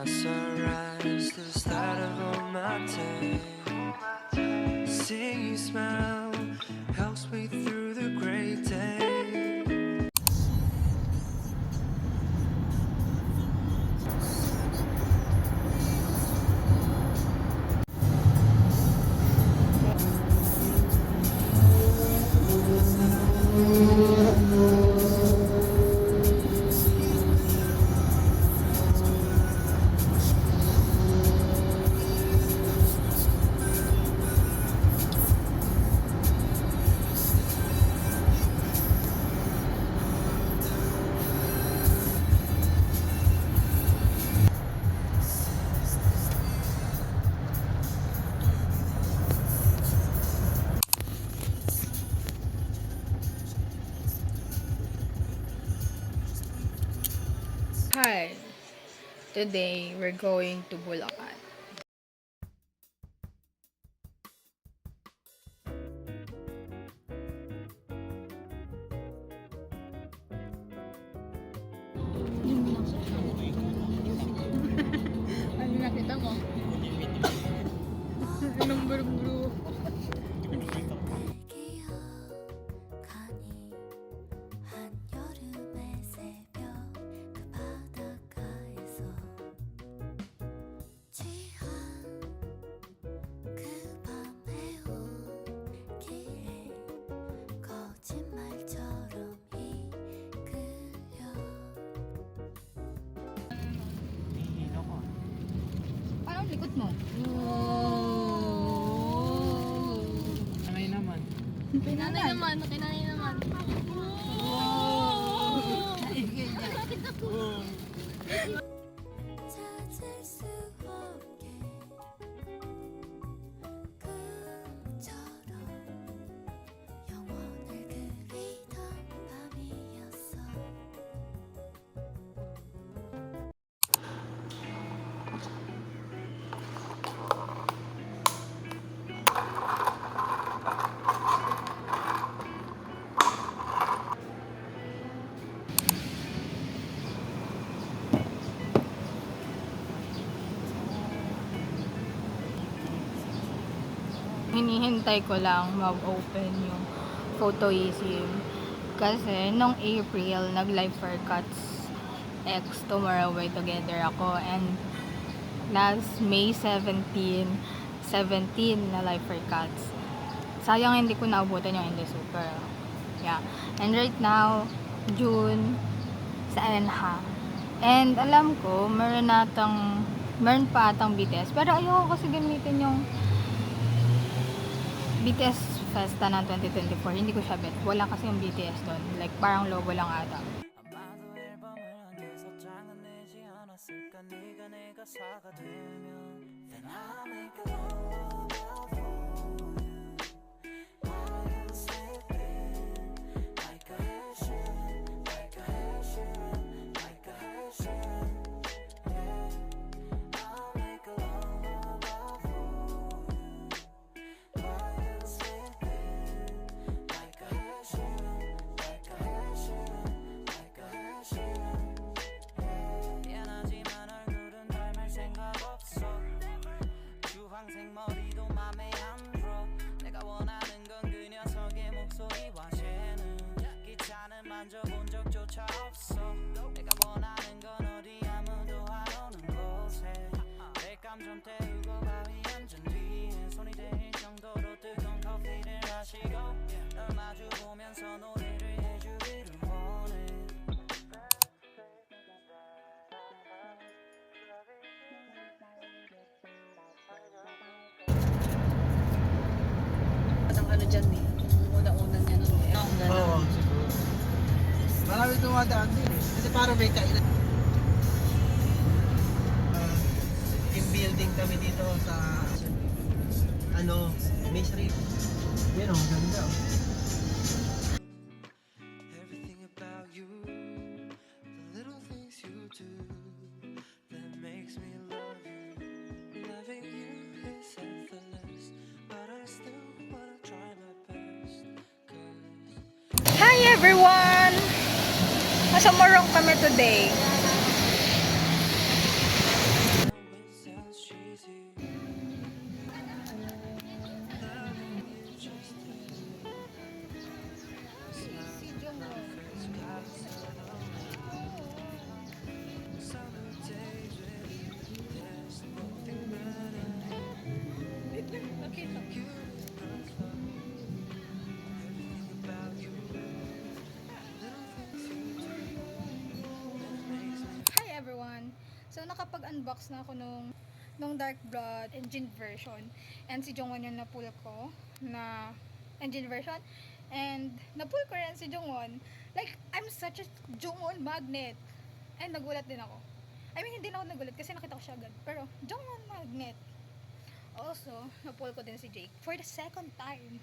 my sunrise, the start of all my day. Seeing you smile helps me through the great day. Hi, today we're going to Bulacan. Ano nakita mo? Anong buru-buru? Parang likod mo. Anay naman. Kinanay naman, kinanay naman. 찾을 수 없게 꿈처럼 영원을 그리던 밤이었어. Hinihintay ko lang mag-open yung photo eSIM. Kasi nung April, nag-live for Cuts X Tomorrow Way Together ako. And last May 17 na live for Cuts. Sayang hindi ko naabutan yung Indie Super. Yeah. And right now, June sa NHA. And alam ko, meron pa atang BTS. Pero ayoko kasi gamitin yung BTS Festa ng 2024. Hindi ko siya bet. Wala kasi yung BTS doon. Like, parang logo lang ata. 아마도 앨범을 한 6장은 내지 않았을까 네가 내 가사가 되면 Then I'll make a love for you. While you sleeping like a Haitian, like a Haitian, like a Haitian. Yeah, I'll make a love for you. While you sleeping like a Haitian, like a Haitian, like a Haitian. 미안하지만 얼굴은 닮을 생각 없어. 주황색 머리도 맘에 안 들어. 내가 원하는 건 그 녀석의 목소리와 재능. 기차는 만져본 적조차 없어. 내가 원하는 건 어디 아무도 안 오는 곳에. 백감 좀 태우고 바위 앉은 뒤에 손이 대일 정도로 뜨거운 커피를 마시고 널 마주 보면서 노래를 해주기를 원해. Ang ano dyan eh, yung una-una niya nun eh. Ang gano'n. Oo, siguro. Marami dumadaan din eh. Kasi parang may kailan. Team building kami dito sa May Street. Yan o, ganda o. Everything about you, the little things you do, that makes me love you. Loving you is effortless, but I still wanna try my best. 'Cause Hi everyone! Nasa Morong kami today. nakapag-unbox na ako nung Dark Blood engine version. And si Jongwon yung na-pull ko na engine version. And na-pull ko rin si Jongwon. Like, I'm such a Jongwon magnet. And nagulat din ako. I mean, hindi na ako nagulat kasi nakita ko siya agad. Pero, Jongwon magnet. Also, na-pull ko din si Jake for the second time.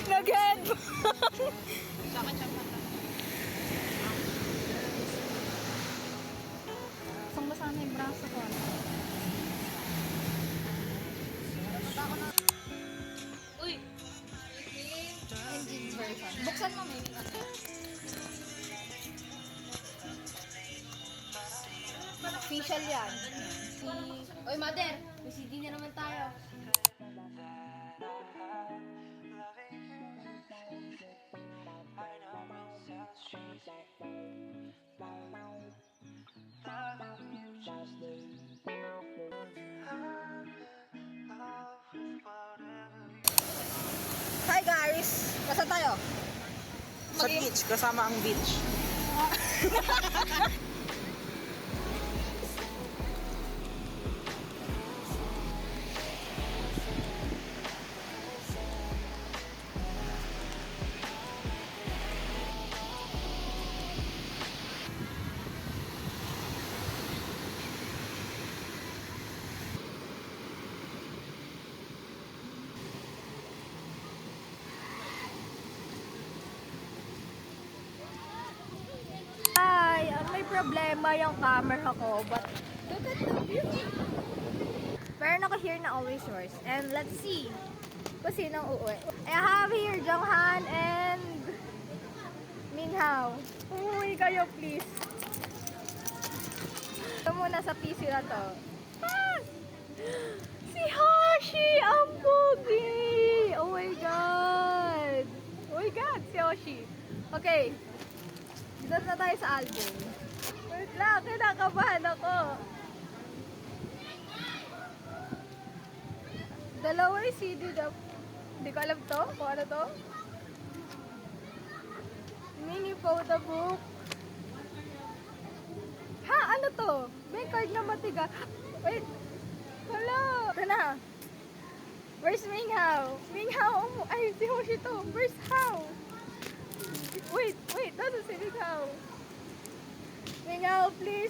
Nag-headphone. Saan ba sana yung braso ko? Uy! Engine version. Buksan mo may official yan. Uy, mother! May CD na naman tayo. Hi guys! Basta tayo? Sa beach, kasama ang beach. Ay, may problema yung camera ko, but look at the view. Meron ako here na always yours. And let's see kung sinong uuwi. I have here Jonghan and Minhao. Umuwi kayo, please. Ito muna sa PC na to. Ah! Si Hoshi! Ang pogi! Oh my God! Oh my God, si Hoshi. Okay. Dito na tayo sa album. Wait lang, kinakabahan ako. Dalawa yung CD na. Hindi ko alam to. Kung ano to. Mini photo book. Ha? Ano to? May card na matiga. Wait. Wala. Ito na. Where's Minghao? Minghao. Ay, si Hoshi to. Where's Hao? Wait. Ano si Minghao? Minghao, please.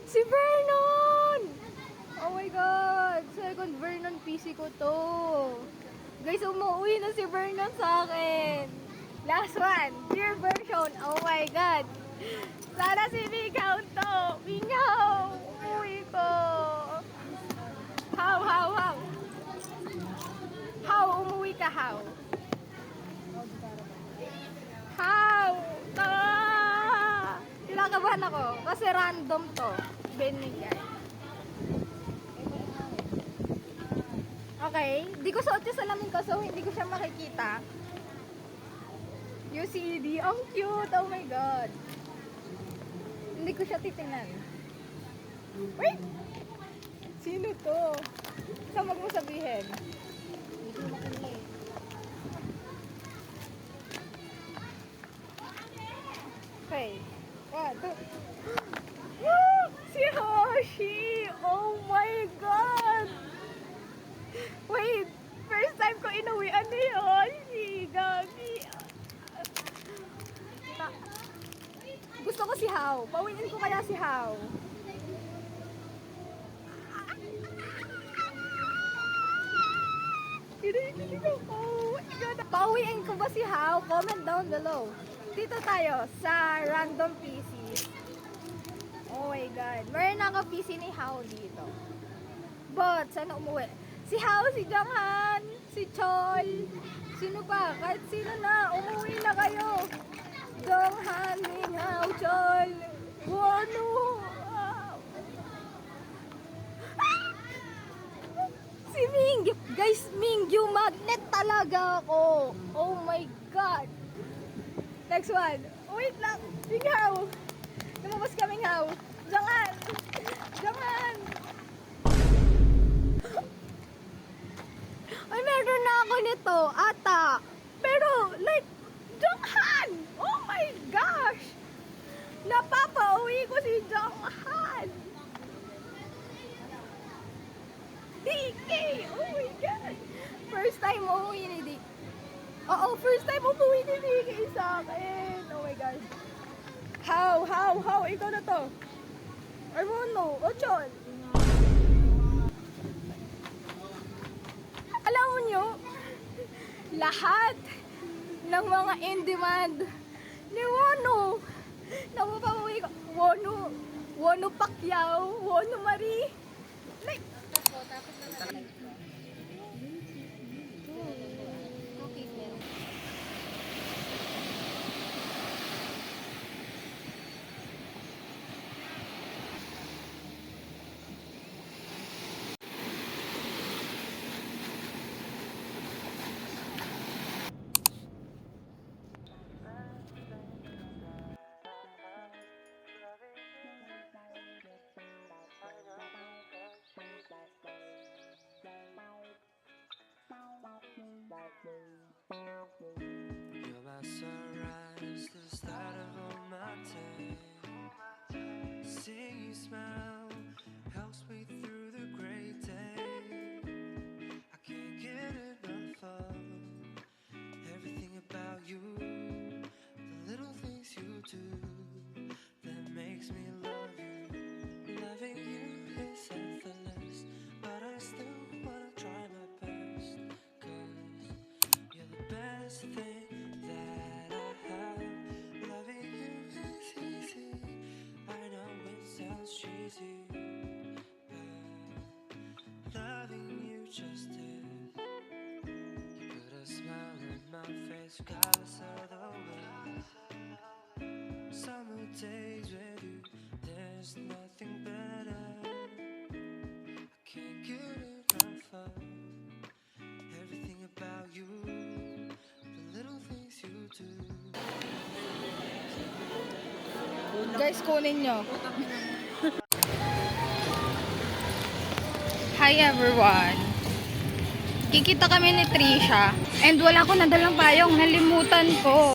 Si Vernon! Oh my God! Second Vernon PC ko to. Guys, umuwi na si Vernon sa akin. Last one. Dear version. Oh my God. Sana si Minghao to. Minghao! Umuwi ko. How? How? Umuwi ka, how? How? Kinakabahan ako. Kasi random to. Binigay. Okay. Di ko suot yung salamin ko so hindi ko siya makikita. Yung CD. Ang cute. Oh my God. Hindi ko siya titingnan. Wait! Sino to? Saan mo sabihin? Hindi ko makinlay. Okay. 1, 2. Woo! Si Hoshi! Oh my God! Wait! First time ko inuwian ni Hoshi! Gagi! Gusto ko si Hao. Pawiin ko kaya si Hao. Kinikilig ako. Pawiin ko ba si Hao? Comment down below. Dito tayo sa random PC. Oh my God. Meron ako PC ni Hao dito. But, sana umuwi? Si Hao, si Jonghan, si Chol. Sino pa? Kahit sino na. Umuwi na kayo. Jonghan, Minhao, Chol. Wano. Guys, Mingyu magnet talaga ako. Oh my God. Next one. Wait lang. Minghaw. Lumabas ka, Minghaw. Jangan. Jangan. Ay, meron na ako nito. Ata. Pero, like, Jonghan! Oh my gosh! Napapauwi ko si Jonghan! DK! Oh my God! First time umuwi ni DK. Oo, first time umuwi ni DK sa akin. Oh my gosh. How? Ikaw na to. I don't know. Ochon. Alam mo nyo, lahat ng mga in-demand ni Wono na mapapawi ko. Wono Pacquiao, Wono Marie. Like, You're my sunrise, the start of all my day. Seeing you smile helps me through the great day. I can't get enough of everything about you, the little things you do that makes me love you. Loving you is effortless, but I still wanna try my best. 'Cause you're the best thing that I have. Loving you is easy. I know it sounds cheesy, but loving you just is. You put a smile on my face regardless of the weather. Summer days with you, there's nothing better. I can't get enough of everything about you, the little things you do. guys, kunin nyo. Hi everyone. Kikita kami ni Trisha. And wala ko nadalang payong. Nalimutan ko.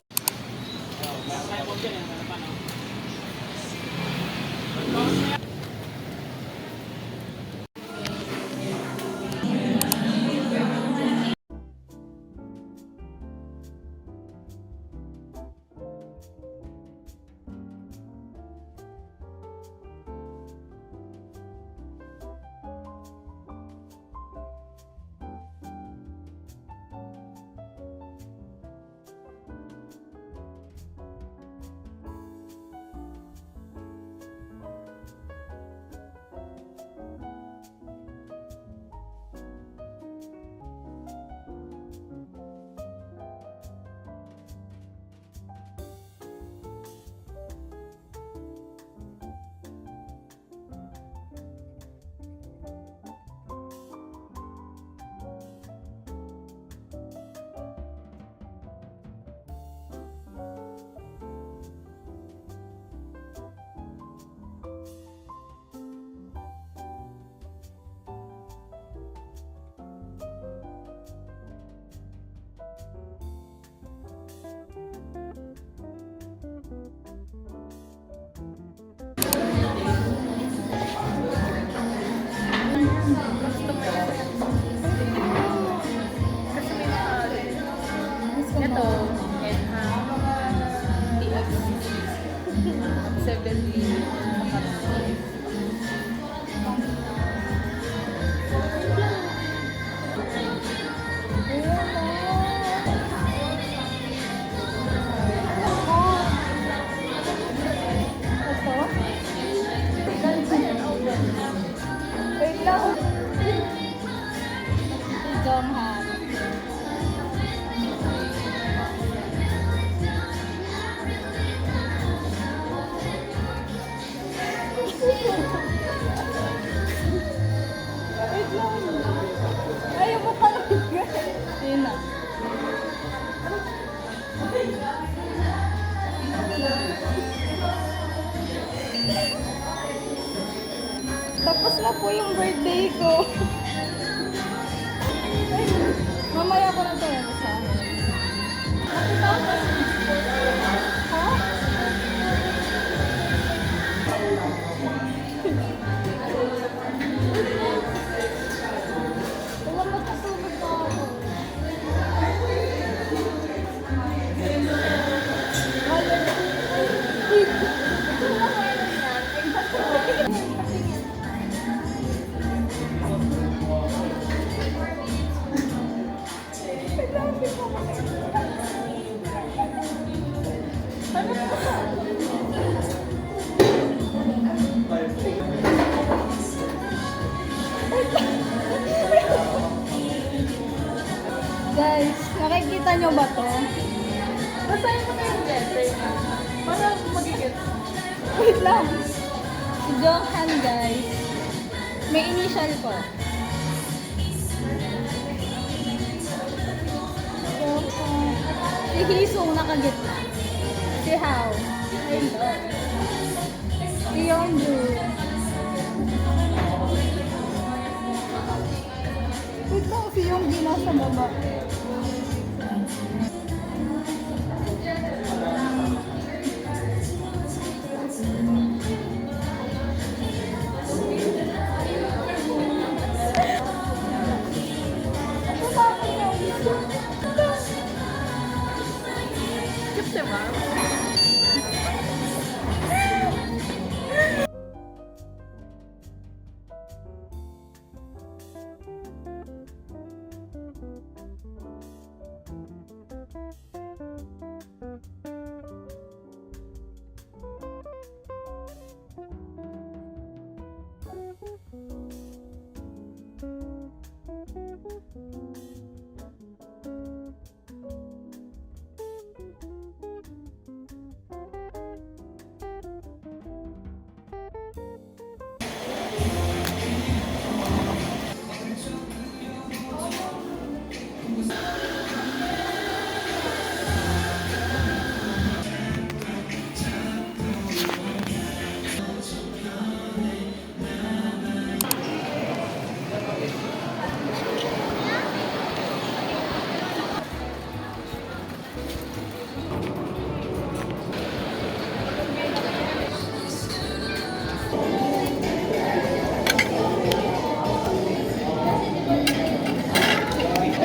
Ayaw mo pala Yun na. Tapos na po yung birthday ko. Mamaya ko na ito yung sa akin. Ha? Wala matutulog pa ako. Guys, nakikita nyo ba to? Basahin mo na yung letter. Para magigit. Wait lang. Si Johan, guys. May initial ko. Si Hisong nakagitna. Si Hao. Hello. Si Yongju. Wait lang, si Yongju nasa baba.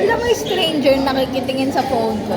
Alam mo yung stranger nakikitingin sa phone ko.